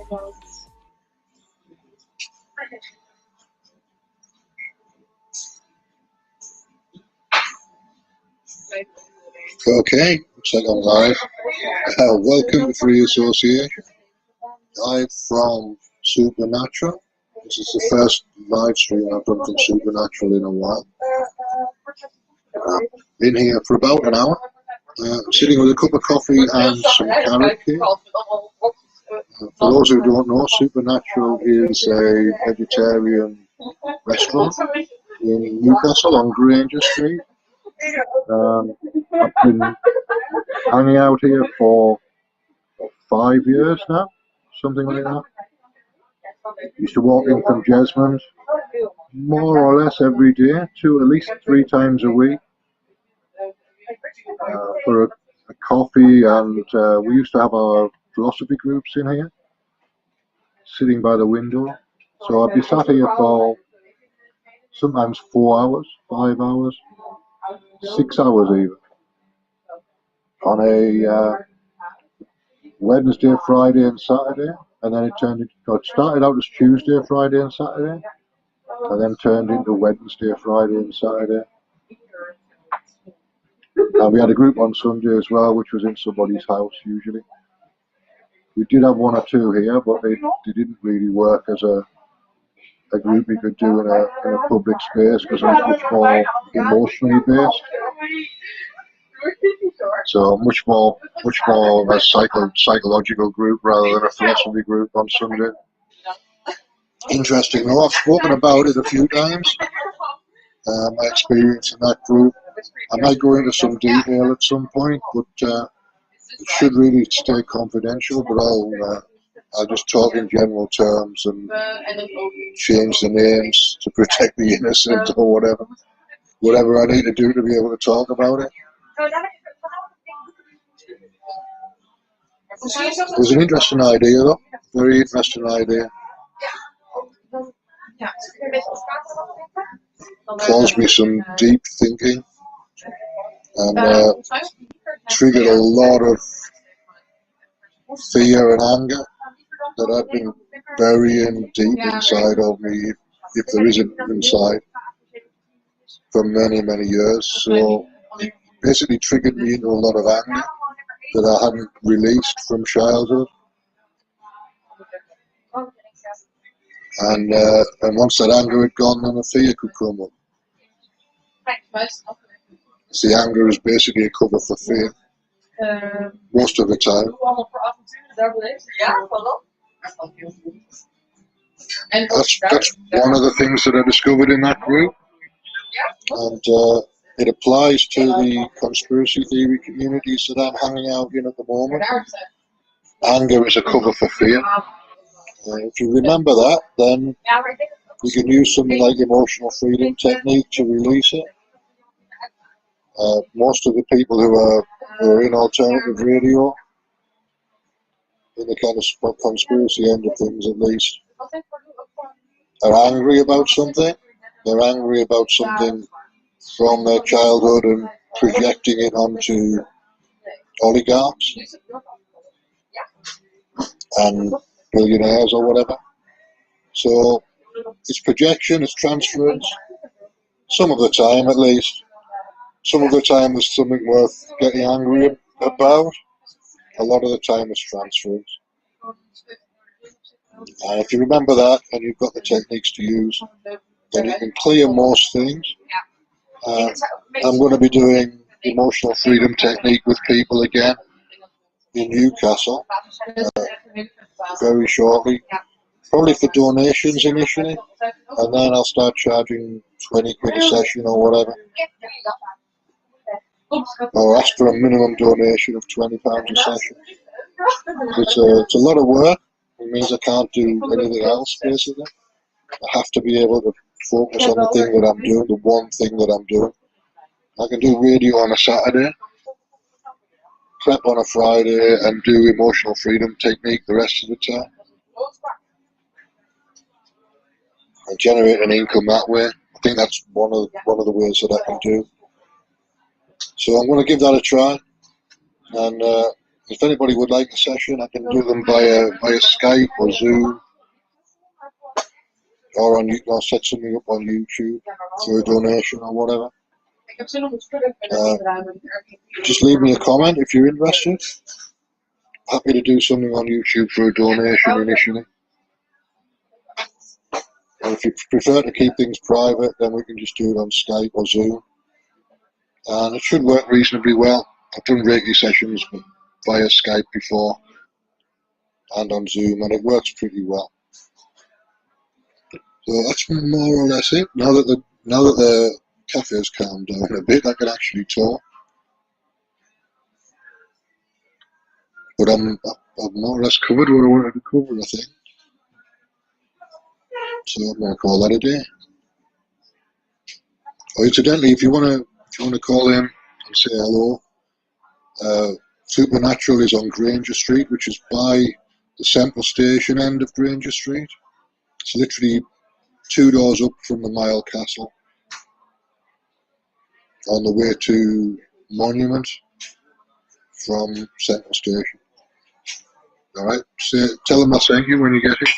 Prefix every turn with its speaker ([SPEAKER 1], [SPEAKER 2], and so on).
[SPEAKER 1] Okay, looks like I'm live. Welcome to Free Association, live from Supernatural. This is the first live stream I've done from Supernatural in a while. Been here for about an hour, sitting with a cup of coffee and some carrot cake. For those who don't know, Supernatural is a vegetarian restaurant in Newcastle on Granger Street. I've been hanging out here for 5 years now, something like that. Used to walk in from Jesmond more or less every day, at least 3 times a week, for a coffee, and we used to have our philosophy groups in here, sitting by the window. So I'd be sat here for sometimes 4 hours, 5 hours, 6 hours even, on a Wednesday, Friday and Saturday, and then it started out as Tuesday, Friday and Saturday, and then turned into Wednesday, Friday and Saturday. And we had a group on Sunday as well, which was in somebody's house usually. We did have 1 or 2 here, but they didn't really work as a group we could do in a public space, because it was much more emotionally based. So much more of a psychological group rather than a philosophy group on Sunday. Interesting though, I've spoken about it a few times, my experience in that group. I might go into some detail at some point, but it should really stay confidential, but I'll just talk in general terms and change the names to protect the innocent or whatever I need to do to be able to talk about it. It was an interesting idea though, very interesting idea. Caused me some deep thinking and triggered a lot of fear and anger that I've been burying deep inside of me, if there is an inside, for many, many years. So it basically triggered me into a lot of anger that I hadn't released from childhood. And once that anger had gone, then the fear could come up. See, anger is basically a cover for fear, most of the time. That's one of the things that I discovered in that group, and it applies to the conspiracy theory communities that I'm hanging out in at the moment. Anger is a cover for fear. If you remember that, then you can use something like emotional freedom technique to release it. Most of the people who are in alternative radio, in the kind of conspiracy end of things at least, are angry about something. They're angry about something from their childhood and projecting it onto oligarchs and billionaires or whatever. So it's projection, it's transference, some of the time at least. Some of the time there's something worth getting angry about. A lot of the time it's transference. And if you remember that and you've got the techniques to use, then you can clear most things. I'm going to be doing emotional freedom technique with people again in Newcastle very shortly. Probably for donations initially, and then I'll start charging 20 quid a session or whatever. Or ask for a minimum donation of £20 a session. It's a lot of work. It means I can't do anything else, basically. I have to be able to focus on the thing that I'm doing, the one thing that I'm doing. I can do radio on a Saturday, prep on a Friday, and do emotional freedom technique the rest of the time. And generate an income that way. I think that's one of the ways that I can do. So I'm going to give that a try, and If anybody would like a session, I can do them via Skype or Zoom, or or set something up on YouTube for a donation or whatever. Just leave me a comment if you're interested. Happy to do something on YouTube for a donation initially. And if you prefer to keep things private, then we can just do it on Skype or Zoom. And it should work reasonably well. I've done Reiki sessions via Skype before and on Zoom, and it works pretty well. So that's more or less it. Now that the cafe's calmed down a bit, I can actually talk. But I've more or less covered what I wanted to cover, I think. So I'm going to call that a day. Oh, incidentally, if you want to call in and say hello, Supernatural is on Granger Street, which is by the Central Station end of Granger Street. It's literally 2 doors up from the Mile Castle, on the way to Monument from Central Station. All right, tell them I thank you when you get here.